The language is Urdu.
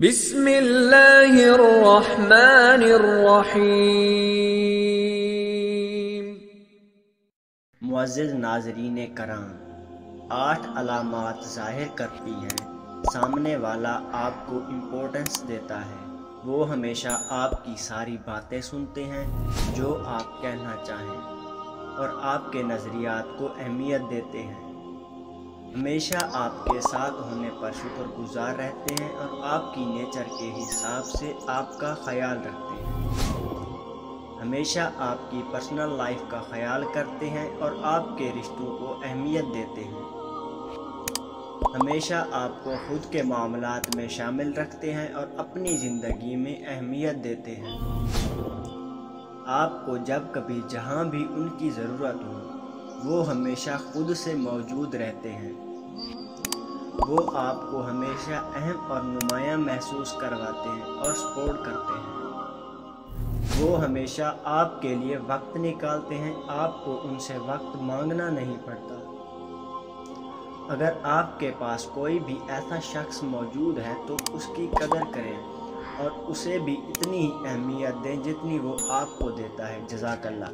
بسم اللہ الرحمن الرحیم۔ معزز ناظرین کرام، 8 علامات ظاہر کرتی ہیں سامنے والا آپ کو امپورٹنس دیتا ہے۔ وہ ہمیشہ آپ کی ساری باتیں سنتے ہیں جو آپ کہنا چاہیں اور آپ کے نظریات کو اہمیت دیتے ہیں۔ ہمیشہ آپ کے ساتھ ہونے پر شکر گزار رہتے ہیں اور آپ کی نیچر کے حساب سے آپ کا خیال رکھتے ہیں۔ ہمیشہ آپ کی پرسنل لائف کا خیال کرتے ہیں اور آپ کے رشتوں کو اہمیت دیتے ہیں۔ ہمیشہ آپ کو خود کے معاملات میں شامل رکھتے ہیں اور اپنی زندگی میں اہمیت دیتے ہیں۔ آپ کو جب کبھی جہاں بھی ان کی ضرورت ہو وہ ہمیشہ خود سے موجود رہتے ہیں۔ وہ آپ کو ہمیشہ اہم اور نمایاں محسوس کرواتے ہیں اور سپورٹ کرتے ہیں۔ وہ ہمیشہ آپ کے لیے وقت نکالتے ہیں، آپ کو ان سے وقت مانگنا نہیں پڑتا۔ اگر آپ کے پاس کوئی بھی ایسا شخص موجود ہے تو اس کی قدر کریں اور اسے بھی اتنی ہی اہمیت دیں جتنی وہ آپ کو دیتا ہے۔ جزاک اللہ۔